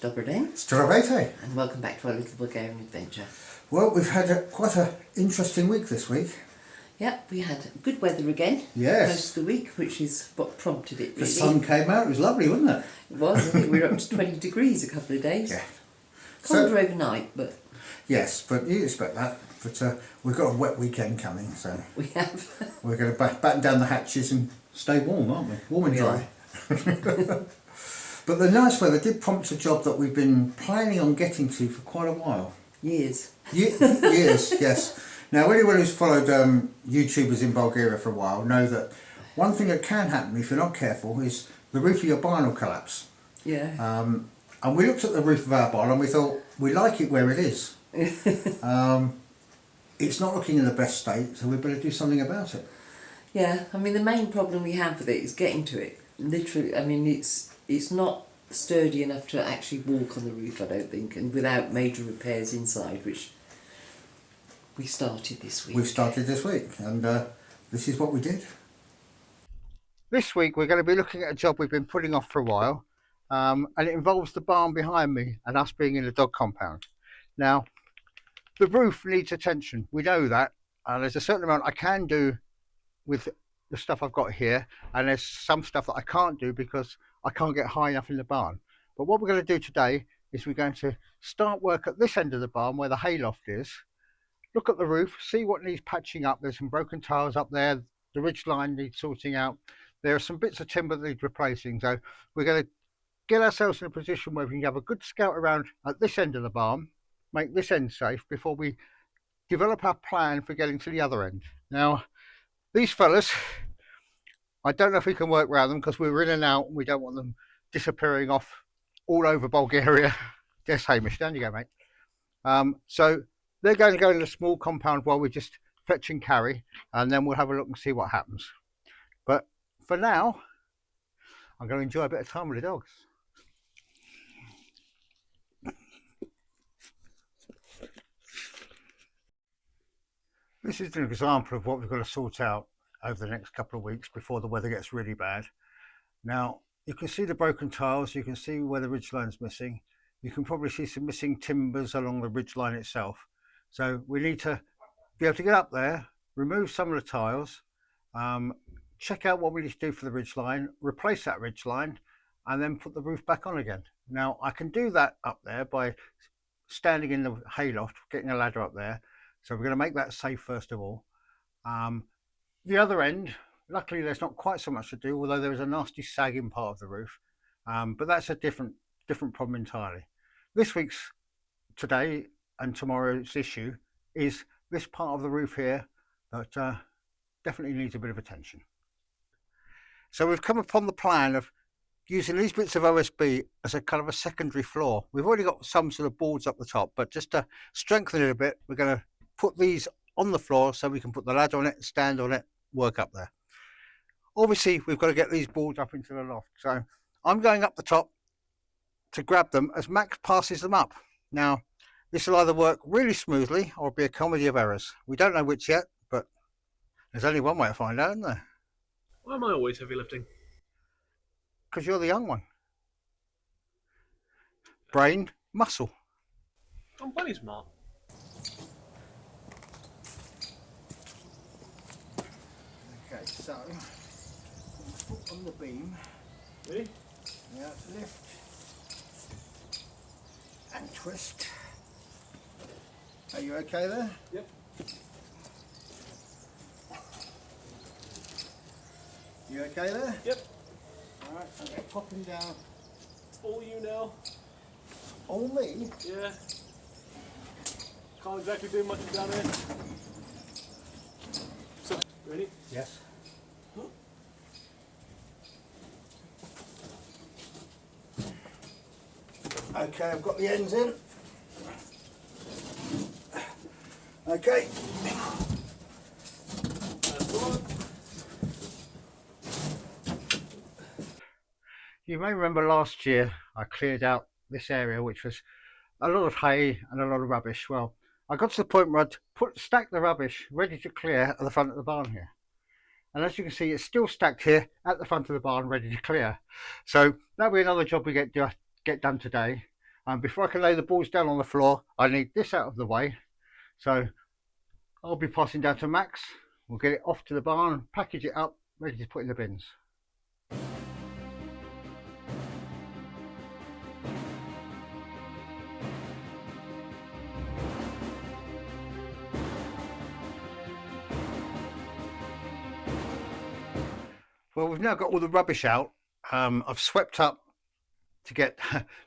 Dobry den. Zdravete. And welcome back to our little Bulgarian adventure. Well, we've had quite an interesting week this week. Yep, we had good weather again. Yes. Most of the week, which is what prompted it, really. The sun came out, it was lovely, wasn't it? It was, I think we were up to 20 degrees a couple of days. Yeah. Colder overnight, but... Yes, but you expect that. But we've got a wet weekend coming, so... We have. We're going to batten down the hatches and stay warm, aren't we? Warm and dry. But the nice weather did prompt a job that we've been planning on getting to for quite a while. Years. Years, yes. Now, anyone who's followed YouTubers in Bulgaria for a while know that one thing that can happen if you're not careful is the roof of your barn will collapse. Yeah. And we looked at the roof of our barn and we thought, we like it where it is. It's not looking in the best state, so we better do something about it. Yeah, I mean, the main problem we have with it is getting to it. Literally, I mean, it's not sturdy enough to actually walk on the roof, I don't think, and without major repairs inside, which we started this week. We started this week, and this is what we did. This week we're going to be looking at a job we've been putting off for a while, and it involves the barn behind me and us being in a dog compound. Now, the roof needs attention, we know that, and there's a certain amount I can do with the stuff I've got here, and there's some stuff that I can't do because I can't get high enough in the barn. But what we're going to do today is we're going to start work at this end of the barn where the hayloft is, look at the roof, see what needs patching up. There's some broken tiles up there, the ridge line needs sorting out, there are some bits of timber that need replacing, so we're going to get ourselves in a position where we can have a good scout around at this end of the barn, make this end safe before we develop our plan for getting to the other end. Now, these fellas, I don't know if we can work around them because we're in and out and we don't want them disappearing off all over Bulgaria. Yes, Hamish, down you go, mate. So they're going to go in a small compound while we just fetch and carry, and then we'll have a look and see what happens. But for now, I'm going to enjoy a bit of time with the dogs. This is an example of what we've got to sort out over the next couple of weeks before the weather gets really bad. Now, you can see the broken tiles, you can see where the ridgeline's missing. You can probably see some missing timbers along the ridgeline itself. So we need to be able to get up there, remove some of the tiles, check out what we need to do for the ridgeline, replace that ridgeline, and then put the roof back on again. Now, I can do that up there by standing in the hayloft, getting a ladder up there. So we're going to make that safe first of all. The other end, luckily there's not quite so much to do, although there is a nasty sagging part of the roof, but that's a different problem entirely. This week's, today and tomorrow's issue is this part of the roof here that definitely needs a bit of attention. So we've come upon the plan of using these bits of OSB as a kind of a secondary floor. We've already got some sort of boards up the top, but just to strengthen it a bit, we're going to put these on the floor so we can put the ladder on it, stand on it, work up there. Obviously, we've got to get these boards up into the loft. So I'm going up the top to grab them as Max passes them up. Now, this will either work really smoothly or be a comedy of errors. We don't know which yet, but there's only one way to find out, isn't there? Why am I always heavy lifting? Because you're the young one. Brain, muscle. I'm plenty smart. Okay, so foot on the beam. Ready? Yeah, lift and twist. Are you okay there? Yep. You okay there? Yep. Alright, okay, popping down. It's all you now. All me? Yeah. Can't exactly do much down here. So, ready? Yes. Okay, I've got the ends in. Okay. That's one. You may remember last year I cleared out this area, which was a lot of hay and a lot of rubbish. Well, I got to the point where I'd stacked the rubbish ready to clear at the front of the barn here. And as you can see, it's still stacked here at the front of the barn, ready to clear. So that'll be another job we get done today. And before I can lay the boards down on the floor, I need this out of the way. So I'll be passing down to Max. We'll get it off to the barn, package it up, ready to put in the bins. Well, we've now got all the rubbish out. I've swept up to get,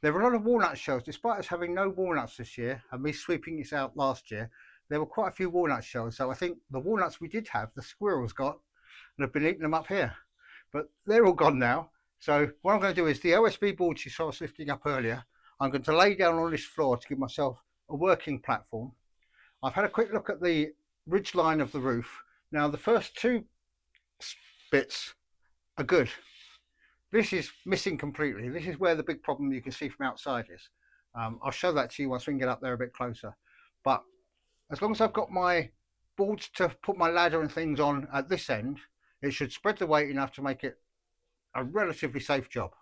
there were a lot of walnut shells, despite us having no walnuts this year and me sweeping this out last year, there were quite a few walnut shells. So I think the walnuts we did have, the squirrels got and have been eating them up here. But they're all gone now. So what I'm going to do is the OSB boards you saw us lifting up earlier, I'm going to lay down on this floor to give myself a working platform. I've had a quick look at the ridge line of the roof. Now the first two bits are good. This is missing completely. This is where the big problem you can see from outside is. I'll show that to you once we can get up there a bit closer. But as long as I've got my boards to put my ladder and things on at this end, it should spread the weight enough to make it a relatively safe job.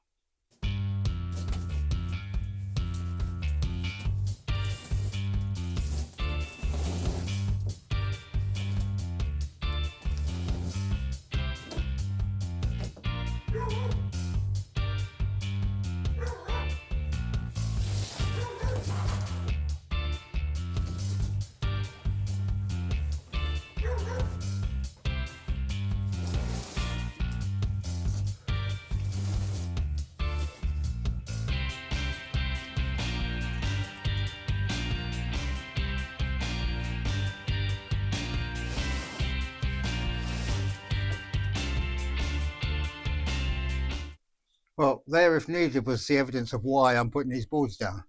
Well, there, if needed, was the evidence of why I'm putting these boards down.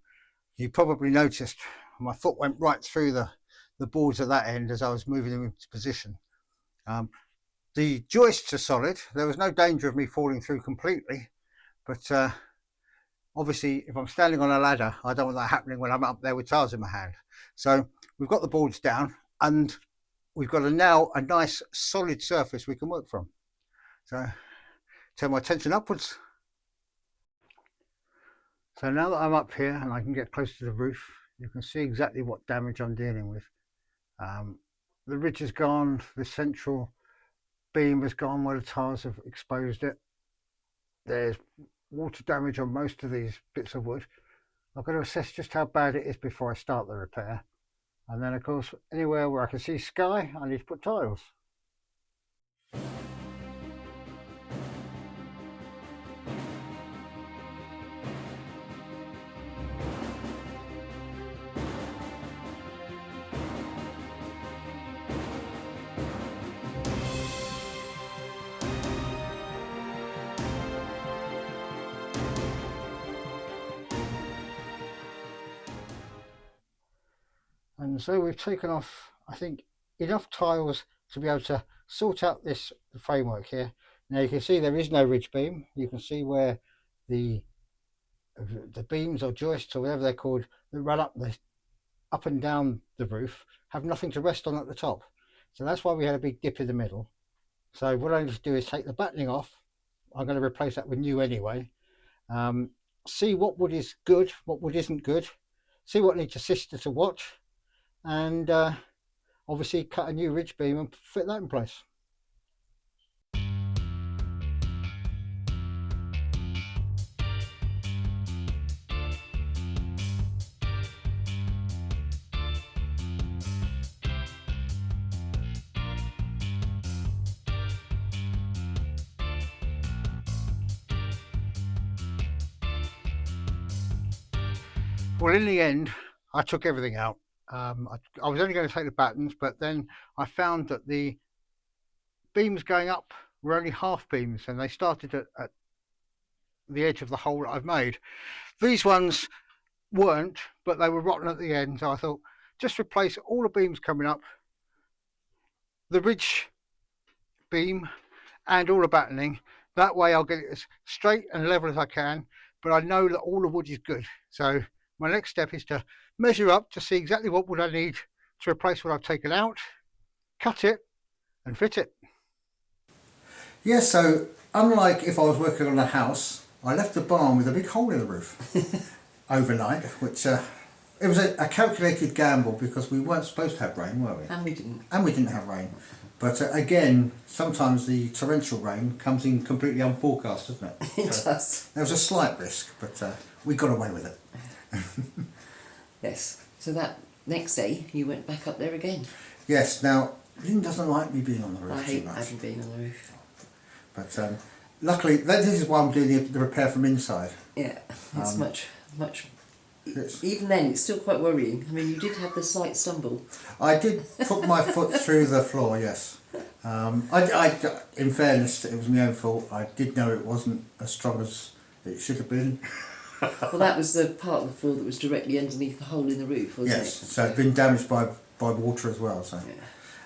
You probably noticed my foot went right through the boards at that end as I was moving them into position. The joists are solid. There was no danger of me falling through completely, but obviously if I'm standing on a ladder, I don't want that happening when I'm up there with tiles in my hand. So we've got the boards down and we've got now a nice solid surface we can work from. So turn my attention upwards. So now that I'm up here and I can get close to the roof, you can see exactly what damage I'm dealing with. The ridge is gone, the central beam has gone where the tiles have exposed it. There's water damage on most of these bits of wood. I've got to assess just how bad it is before I start the repair. And then of course, anywhere where I can see sky, I need to put tiles. And so we've taken off, I think, enough tiles to be able to sort out this framework here. Now you can see there is no ridge beam. You can see where the beams or joists or whatever they're called that run up and down the roof have nothing to rest on at the top. So that's why we had a big dip in the middle. So what I need to do is take the battening off. I'm going to replace that with new anyway. See what wood is good, what wood isn't good. See what needs a sister to watch. And obviously cut a new ridge beam and fit that in place. Well, in the end, I took everything out. I was only going to take the battens, but then I found that the beams going up were only half beams and they started at the edge of the hole that I've made. These ones weren't, but they were rotten at the end. So I thought, just replace all the beams coming up, the ridge beam and all the battening. That way I'll get it as straight and level as I can, but I know that all the wood is good. So my next step is to measure up to see exactly what wood I need to replace what I've taken out, cut it and fit it. Yes, so unlike if I was working on a house, I left the barn with a big hole in the roof. overnight, which it was a calculated gamble because we weren't supposed to have rain, were we? And we didn't. And we didn't have rain. But again, sometimes the torrential rain comes in completely unforecast, doesn't it? It does. There was a slight risk, but we got away with it. Yes. So that next day, you went back up there again. Yes, now, Lynn doesn't like me being on the roof I too hate much. having been on the roof. But luckily, this is why I'm doing the repair from inside. Yeah, it's much. It's, Even then, it's still quite worrying. I mean, you did have the slight stumble. I did put my foot through the floor, yes. In fairness, it was my own fault. I did know it wasn't as strong as it should have been. Well, that was the part of the floor that was directly underneath the hole in the roof, wasn't Yes, it? so it's been damaged by water as well. So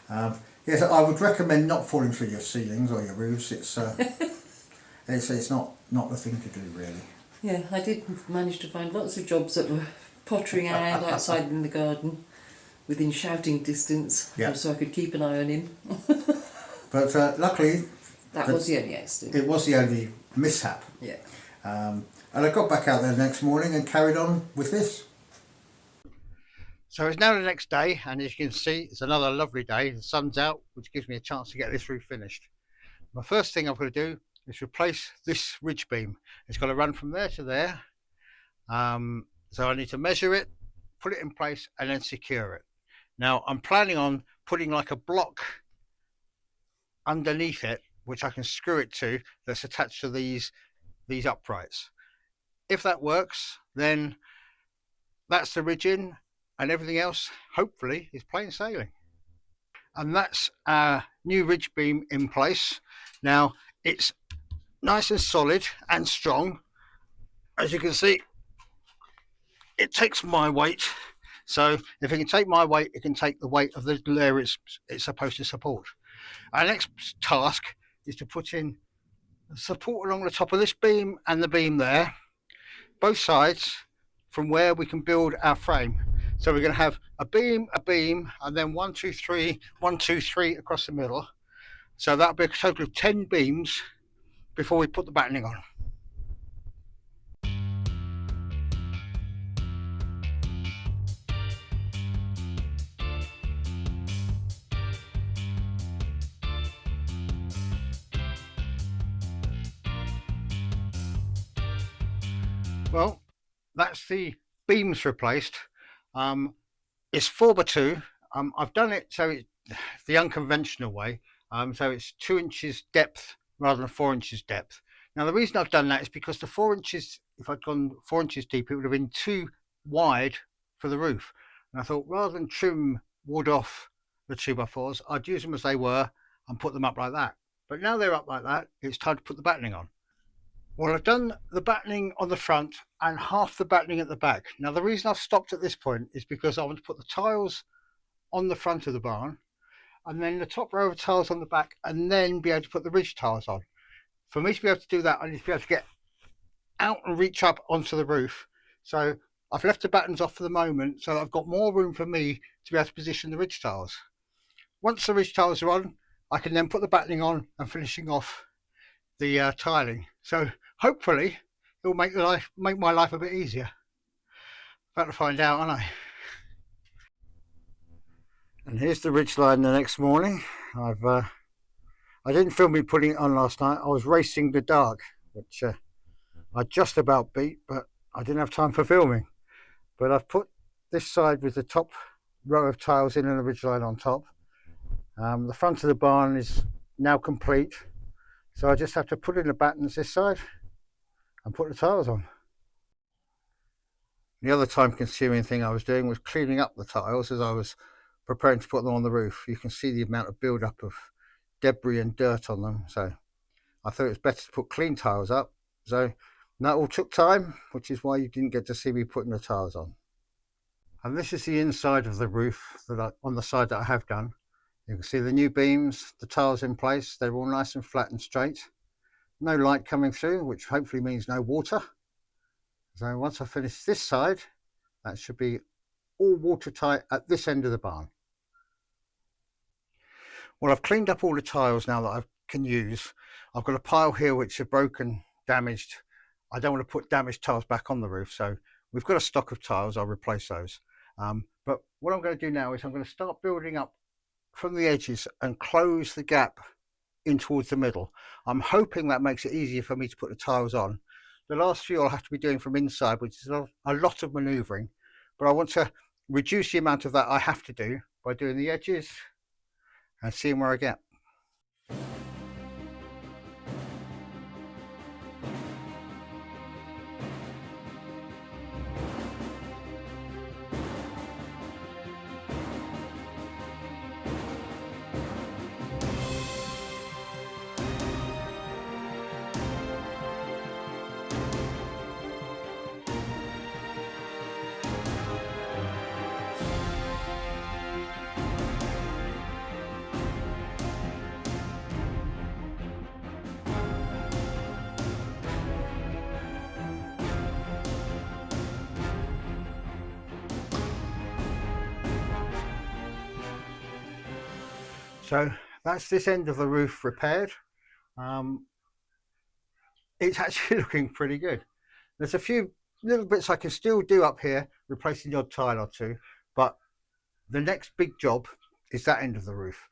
Yeah. yes, I would recommend not falling through your ceilings or your roofs. It's it's not the thing to do really. Yeah, I did manage to find lots of jobs that were pottering around outside in the garden, within shouting distance, Yeah. so I could keep an eye on him. But luckily, That was the only accident. it was the only mishap. Yeah. And I got back out there the next morning and carried on with this. So it's now the next day, and as you can see, it's another lovely day. The sun's out, which gives me a chance to get this roof finished. My first thing I'm going to do is replace this ridge beam. It's got to run from there to there. So I need to measure it, put it in place, and then secure it. Now I'm planning on putting like a block underneath it, which I can screw it to, that's attached to these uprights. If that works, then that's the ridge in, and everything else hopefully is plain sailing. And that's our new ridge beam in place. Now it's nice and solid and strong. As you can see, it takes my weight. So if it can take my weight, it can take the weight of the layer it's supposed to support. Our next task is to put in support along the top of this beam and the beam there, both sides, from where we can build our frame. So we're going to have a beam, and then 1, 2, 3, 1, 2, 3 across the middle. So that'll be a total of 10 beams before we put the battening on. Well, that's the beams replaced. It's 4x2. I've done it so it's the unconventional way. So it's 2 inches depth rather than 4 inches depth. Now the reason I've done that is because the 4 inches, if I'd gone 4 inches deep, it would have been too wide for the roof. And I thought rather than trim wood off the 2x4s, I'd use them as they were and put them up like that. But now they're up like that, it's time to put the battening on. Well, I've done the battening on the front and half the battening at the back. Now the reason I've stopped at this point is because I want to put the tiles on the front of the barn, and then the top row of tiles on the back, and then be able to put the ridge tiles on. For me to be able to do that, I need to be able to get out and reach up onto the roof. So I've left the battens off for the moment, so I've got more room for me to be able to position the ridge tiles. Once the ridge tiles are on, I can then put the battening on and finishing off the tiling. So hopefully it will make my life a bit easier. About to find out, aren't I? And here's the ridge line the next morning. I didn't film me putting it on last night. I was racing the dark, which I just about beat, but I didn't have time for filming. But I've put this side with the top row of tiles in and the ridge line on top. The front of the barn is now complete, so I just have to put in the battens this side and put the tiles on. The other time consuming thing I was doing was cleaning up the tiles as I was preparing to put them on the roof. You can see the amount of build up of debris and dirt on them, so I thought it was better to put clean tiles up. So that all took time, which is why you didn't get to see me putting the tiles on. And this is the inside of the roof on the side that I have done. You can see the new beams, the tiles in place. They're all nice and flat and straight. No light coming through, which hopefully means no water. So once I finish this side, that should be all watertight at this end of the barn. Well, I've cleaned up all the tiles now that I can use. I've got a pile here which are broken, damaged. I don't want to put damaged tiles back on the roof, so we've got a stock of tiles, I'll replace those. But what I'm going to do now is I'm going to start building up from the edges and close the gap in towards the middle. I'm hoping that makes it easier for me to put the tiles on. The last few I'll have to be doing from inside, which is a lot of manoeuvring, but I want to reduce the amount of that I have to do by doing the edges and seeing where I get. So that's this end of the roof repaired. It's actually looking pretty good. There's a few little bits I can still do up here, replacing the odd tile or two, but the next big job is that end of the roof,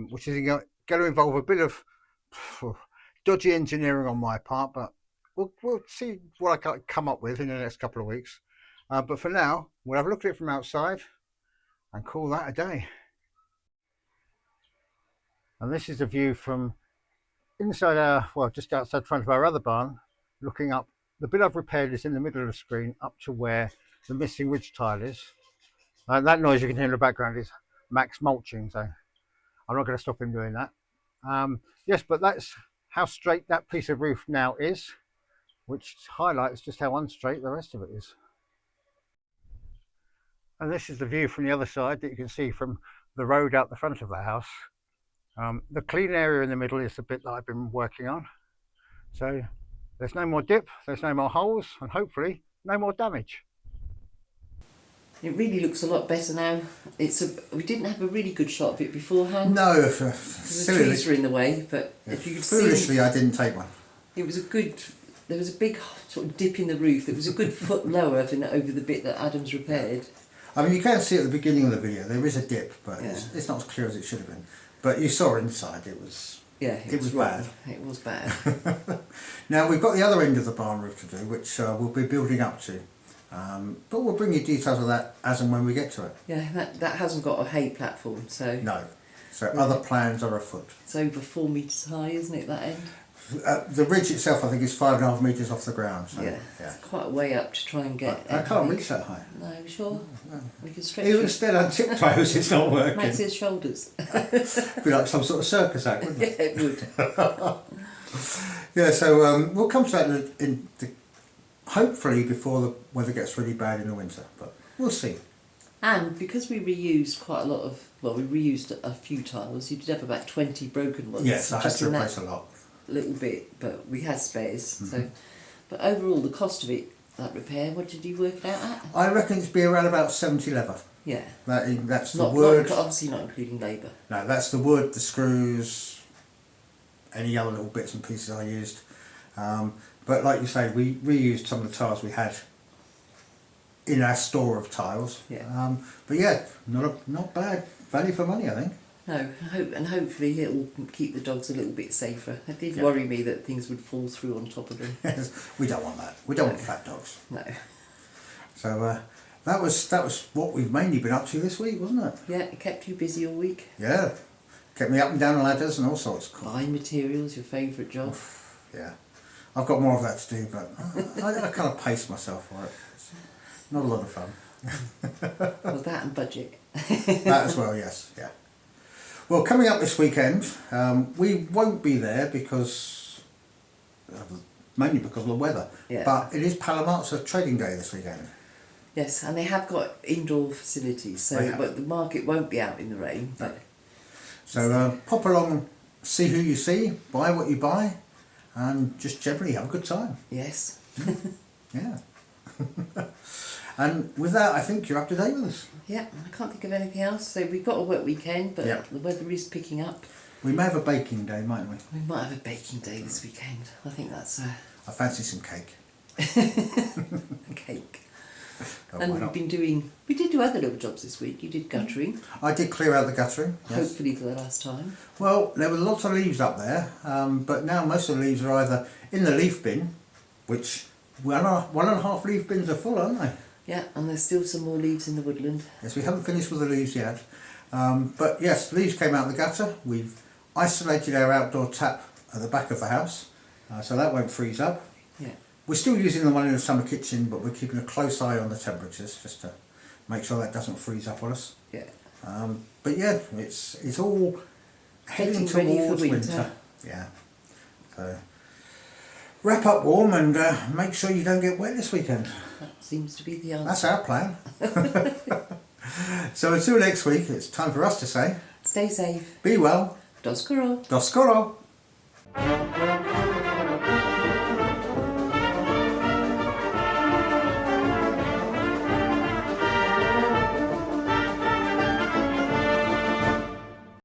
which is going to involve a bit of dodgy engineering on my part, but we'll see what I can come up with in the next couple of weeks. But for now, we'll have a look at it from outside and call that a day. And this is a view from inside our, well, just outside the front of our other barn, looking up. The bit I've repaired is in the middle of the screen up to where the missing ridge tile is. That noise you can hear in the background is Max mulching, so I'm not going to stop him doing that. Yes, but that's how straight that piece of roof now is, which highlights just how unstraight the rest of it is. And this is the view from the other side that you can see from the road out the front of the house. The clean area in the middle is the bit that I've been working on. So there's no more dip, there's no more holes, and hopefully no more damage. It really looks a lot better now. We didn't have a really good shot of it beforehand. No, The trees were in the way, but if you could foolishly see, I didn't take one. there was a big sort of dip in the roof that was a good foot lower than over the bit that Adam's repaired. I mean, you can see at the beginning of the video there is a dip, but Yeah. it's not as clear as it should have been. But you saw inside, it was It was bad. It was bad. Now we've got the other end of the barn roof to do, which we'll be building up to. But we'll bring you details of that as and when we get to it. Yeah, that hasn't got a hay platform, so No. So other plans are afoot. it's over 4 metres high, isn't it, that end? The ridge itself, I think, is 5.5 metres off the ground. So, Yeah, it's quite a way up to try and get. I can't reach that high. No, you sure? No. We can stretch Even it. instead on tiptoes, it's not working. Max's shoulders. It'd be like some sort of circus act, wouldn't Yeah, it? it would. Yeah, so we'll come to that hopefully before the weather gets really bad in the winter, but we'll see. And because we reused quite a lot of, we reused a few tiles. You did have about 20 broken ones. Yes, I had just to in that replace a lot. little bit, but we had spares. So, but overall, the cost of it, that repair, what did you work it out at? I reckon it's be around about 70 leather. Yeah. That's the Not wood. obviously not including labour. No, that's the wood, the screws, any other little bits and pieces I used. But like you say, we reused some of the tiles we had in our store of tiles. Yeah. But yeah, not bad value for money, I think. No, and hopefully it'll keep the dogs a little bit safer. It did Yeah. worry me that things would fall through on top of them. We don't want that. We don't want fat dogs. No. So that was what we've mainly been up to this week, wasn't it? Yeah, it kept you busy all week. Yeah, kept me up and down the ladders and all sorts. Buying materials, your favourite job. Yeah, I've got more of that to do, but I kind of pace myself for it. It's not a lot of fun. Well, that and budget. That as well, yes, yeah. Well, coming up this weekend, we won't be there because, mainly because of the weather. Yeah. But it is Palamatsa Trading Day this weekend. Yes, and they have got indoor facilities, so They have. but the market won't be out in the rain. But So pop along, see who you see, buy what you buy, and just generally have a good time. yes, Yeah. And with that, I think you're up to date with us. yeah, I can't think of anything else. So we've got a wet weekend, but Yeah. the weather is picking up. We may have a baking day, mightn't we? We might have a baking day this weekend. I think that's I fancy some cake. a cake. But And why we've not? been doing, we did do other little jobs this week. You did guttering, I did clear out the guttering. Yes. hopefully for the last time. Well, there were lots of leaves up there, but now most of the leaves are either in the leaf bin, which 1.5 leaf bins are full, aren't they? Yeah, and there's still some more leaves in the woodland. Yes, we haven't finished with the leaves yet. But yes, leaves came out of the gutter. We've isolated our outdoor tap at the back of the house, so that won't freeze up. Yeah. We're still using the one in the summer kitchen, but we're keeping a close eye on the temperatures just to make sure that doesn't freeze up on us. Yeah. But yeah, it's all heading Getting ready for towards winter. Yeah. So wrap up warm and make sure you don't get wet this weekend. That seems to be the answer. That's our plan. So until next week, it's time for us to say, Stay safe. be well, Do skoro. do skoro.